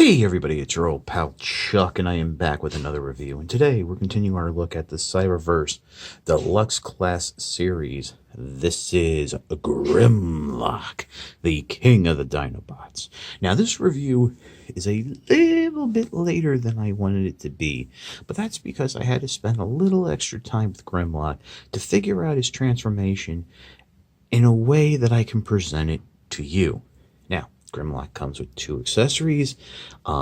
Hey everybody, it's your old pal Chuck, and I am back with another review. And today we're continuing our look at the Cyberverse Deluxe Class Series. This is Grimlock, the king of the Dinobots. Now this review is a little bit later than I wanted it to be, but that's because I had to spend a little extra time with Grimlock to figure out his transformation in a way that I can present it to you. Now, Grimlock comes with two accessories.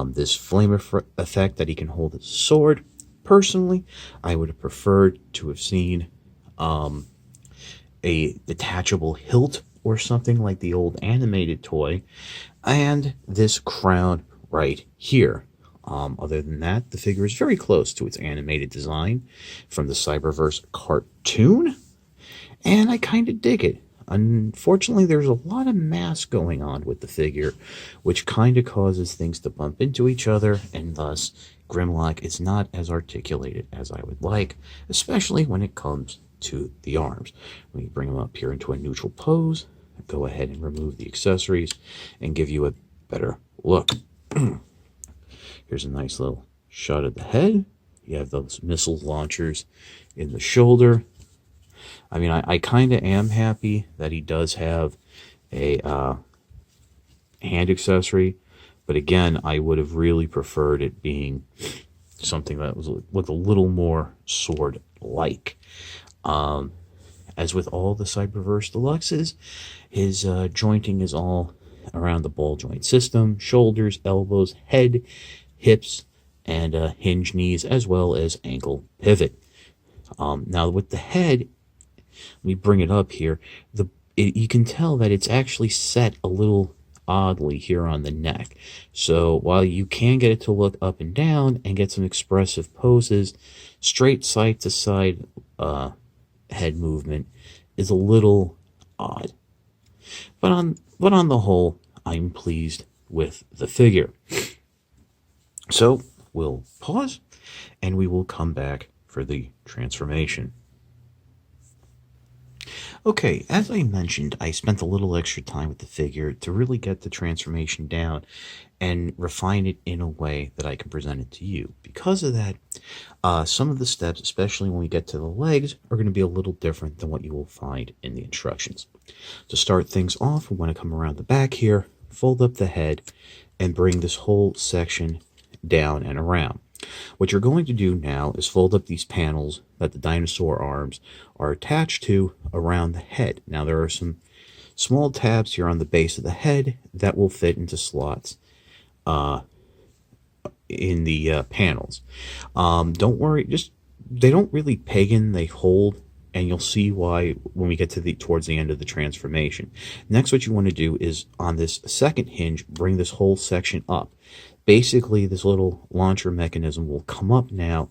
This flame effect that he can hold as a sword. Personally, I would have preferred to have seen a detachable hilt or something like the old animated toy. And this crown right here. Other than that, the figure is very close to its animated design from the Cyberverse cartoon. And I kind of dig it. Unfortunately, there's a lot of mass going on with the figure, which kind of causes things to bump into each other, and thus Grimlock is not as articulated as I would like, especially when it comes to the arms. When you bring them up here into a neutral pose, go ahead and remove the accessories and give you a better look. Here's a nice little shot of the head. You have those missile launchers in the shoulder. I mean, I kind of am happy that he does have a hand accessory, but again, I would have really preferred it being something that looked a little more sword-like. As with all the Cyberverse Deluxes, his jointing is all around the ball joint system: shoulders, elbows, head, hips, and hinge knees, as well as ankle pivot. Now, with the head, let me bring it up here. You can tell that it's actually set a little oddly here on the neck. So while you can get it to look up and down and get some expressive poses, straight side to side head movement is a little odd. But on the whole, I'm pleased with the figure. So we'll pause and we will come back for the transformation. Okay, as I mentioned, I spent a little extra time with the figure to really get the transformation down and refine it in a way that I can present it to you. Because of that, some of the steps, especially when we get to the legs, are going to be a little different than what you will find in the instructions. To start things off, we want to come around the back here, fold up the head, and bring this whole section down and around. What you're going to do now is fold up these panels that the dinosaur arms are attached to around the head. Now, there are some small tabs here on the base of the head that will fit into slots in the panels. Don't worry, they don't really peg in, they hold, and you'll see why when we get to towards the end of the transformation. Next, what you want to do is on this second hinge, bring this whole section up. Basically, this little launcher mechanism will come up now,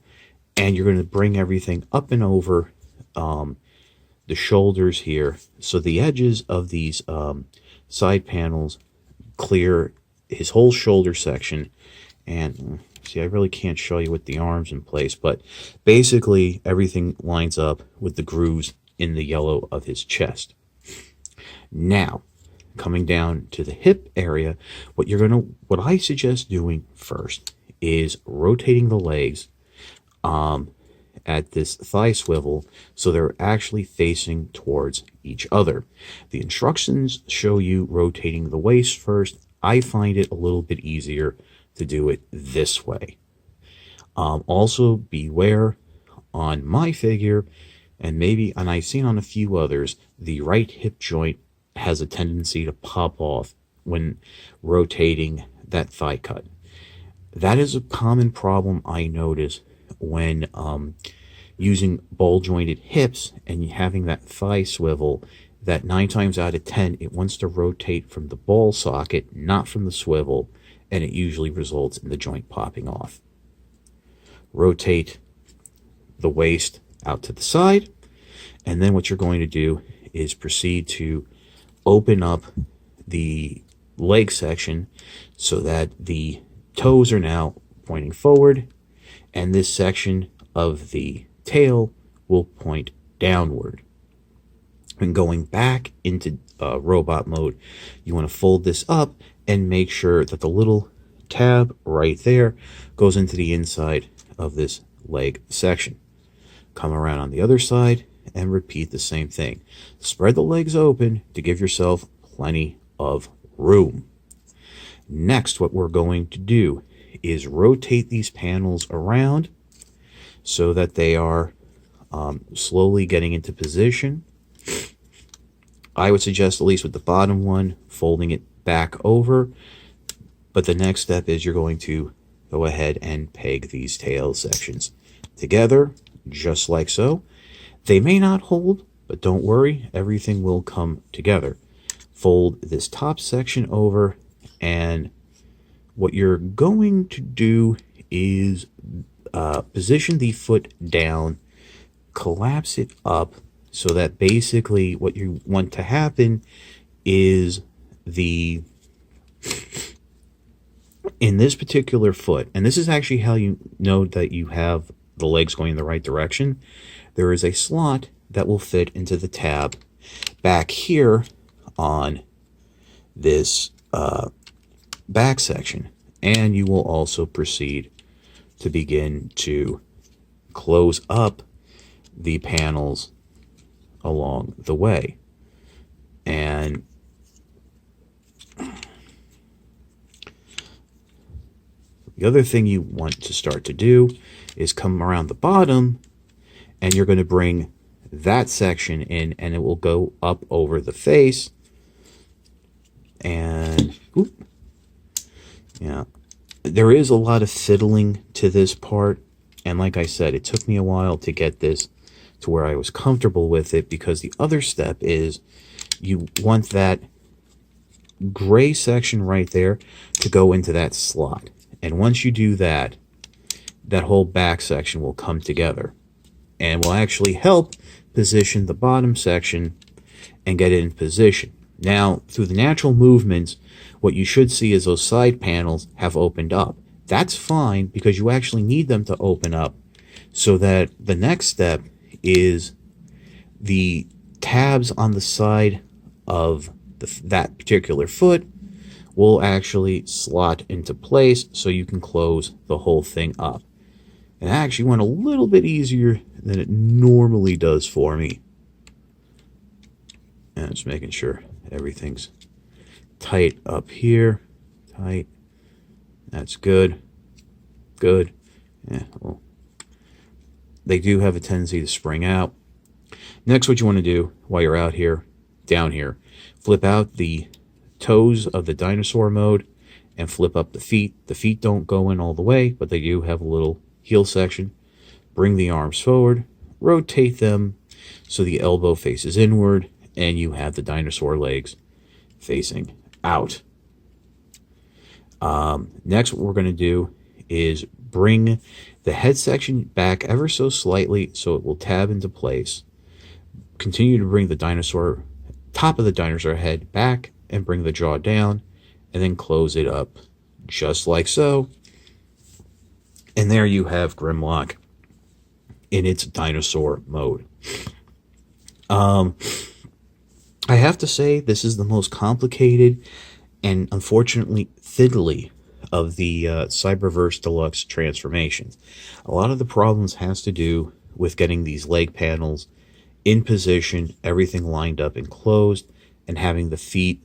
and you're going to bring everything up and over the shoulders here, so the edges of these side panels clear his whole shoulder section. And see, I really can't show you with the arms in place, but basically everything lines up with the grooves in the yellow of his chest. Now, coming down to the hip area, what I suggest doing first is rotating the legs at this thigh swivel so they're actually facing towards each other. The instructions show you rotating the waist first. I find it a little bit easier to do it this way. Also, beware on my figure, and I've seen on a few others, the right hip joint has a tendency to pop off when rotating that thigh cut. That is a common problem I notice when using ball jointed hips and having that thigh swivel, that 9 times out of 10 it wants to rotate from the ball socket, not from the swivel, and it usually results in the joint popping off. Rotate the waist out to the side, and then what you're going to do is proceed to open up the leg section so that the toes are now pointing forward, and this section of the tail will point downward. And going back into robot mode, you want to fold this up and make sure that the little tab right there goes into the inside of this leg section. Come around on the other side and repeat the same thing. Spread the legs open to give yourself plenty of room. Next, what we're going to do is rotate these panels around so that they are slowly getting into position. I would suggest, at least with the bottom one, folding it back over. But the next step is you're going to go ahead and peg these tail sections together, just like so. They may not hold, but don't worry, everything will come together. Fold this top section over, and what you're going to do is position the foot down, collapse it up, so that basically what you want to happen is in this particular foot, and this is actually how you know that you have the legs going in the right direction, there is a slot that will fit into the tab back here on this back section, and you will also proceed to begin to close up the panels along the way. And the other thing you want to start to do is come around the bottom, and you're going to bring that section in, and it will go up over the face. And yeah, there is a lot of fiddling to this part, and like I said, it took me a while to get this to where I was comfortable with it, because the other step is you want that gray section right there to go into that slot. And once you do that, that whole back section will come together and will actually help position the bottom section and get it in position. Now, through the natural movements, what you should see is those side panels have opened up. That's fine, because you actually need them to open up, so that the next step is the tabs on the side of that particular foot will actually slot into place, so you can close the whole thing up. And it actually went a little bit easier than it normally does for me. And just making sure everything's tight up here. Tight. That's good. Good. Yeah, well, they do have a tendency to spring out. Next, what you want to do while you're out here, down here, flip out the toes of the dinosaur mode and flip up the feet. The feet don't go in all the way, but they do have a little heel section. Bring the arms forward, rotate them so the elbow faces inward, and you have the dinosaur legs facing out. Next, what we're going to do is bring the head section back ever so slightly so it will tab into place. Continue to bring the top of the dinosaur head back and bring the jaw down, and then close it up just like so. And there you have Grimlock in its dinosaur mode. I have to say, this is the most complicated and unfortunately fiddly of the Cyberverse Deluxe transformations. A lot of the problems has to do with getting these leg panels in position, everything lined up and closed, and having the feet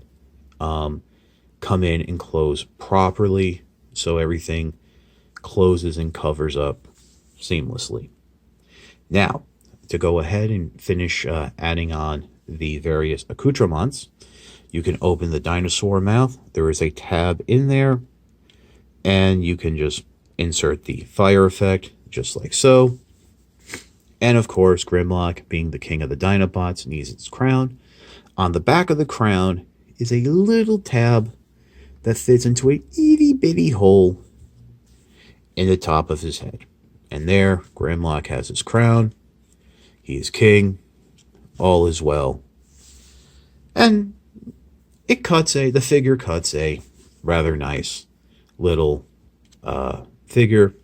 come in and close properly so everything closes and covers up seamlessly. Now, to go ahead and finish adding on the various accoutrements, you can open the dinosaur mouth. There is a tab in there, and you can just insert the fire effect just like so. And of course, Grimlock, being the king of the Dinobots, needs its crown. On the back of the crown is a little tab that fits into a itty bitty hole in the top of his head. And there, Grimlock has his crown. He is king. All is well. And the figure cuts a rather nice little figure.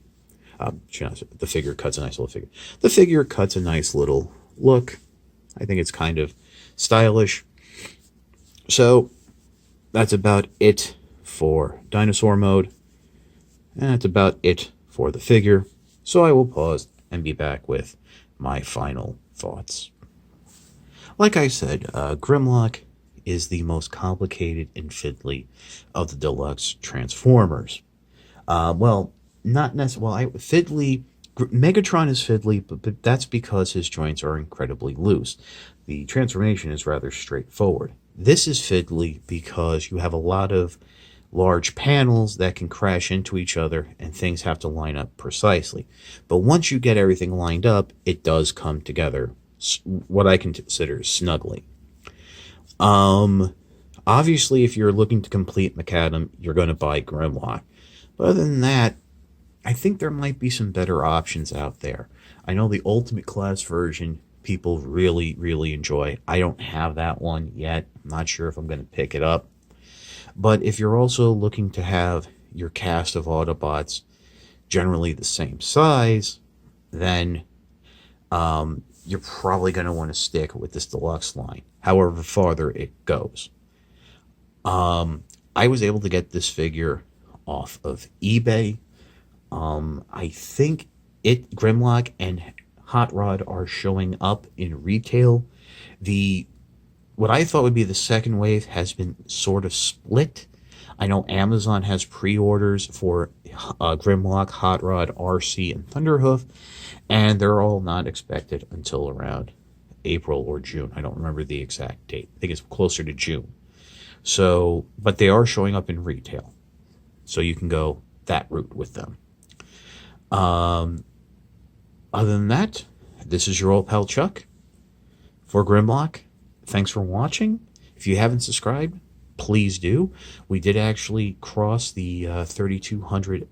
The figure cuts a nice little figure. The figure cuts a nice little look. I think it's kind of stylish. So that's about it for dinosaur mode. And that's about it for the figure. So I will pause and be back with my final thoughts. Like I said, Grimlock is the most complicated and fiddly of the deluxe Transformers. Well, not necessarily. Well, fiddly. Megatron is fiddly, but that's because his joints are incredibly loose. The transformation is rather straightforward. This is fiddly because you have a lot of large panels that can crash into each other and things have to line up precisely. But once you get everything lined up, it does come together, what I consider snugly. Obviously, if you're looking to complete Macadam, you're going to buy Grimlock. But other than that, I think there might be some better options out there. I know the Ultimate Class version people really, really enjoy. I don't have that one yet. I'm not sure if I'm going to pick it up. But if you're also looking to have your cast of Autobots generally the same size, then you're probably going to want to stick with this deluxe line, however farther it goes. I was able to get this figure off of eBay. I think Grimlock and Hot Rod are showing up in retail. What I thought would be the second wave has been sort of split. I know Amazon has pre-orders for Grimlock, Hot Rod, RC, and Thunderhoof, and they're all not expected until around April or June. I don't remember the exact date. I think it's closer to June. So, but they are showing up in retail, so you can go that route with them. Other than that, this is your old pal Chuck for Grimlock. Thanks for watching. If you haven't subscribed, please do. We did actually cross the 3,200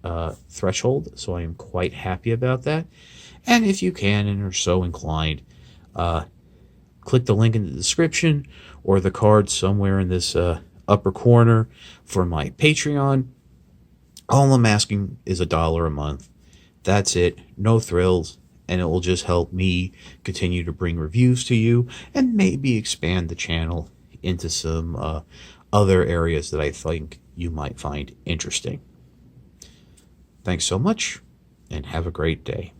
threshold, so I am quite happy about that. And if you can and are so inclined, click the link in the description or the card somewhere in this upper corner for my Patreon. All I'm asking is $1 a month. That's it. No thrills. And it will just help me continue to bring reviews to you and maybe expand the channel into some other areas that I think you might find interesting. Thanks so much, and have a great day.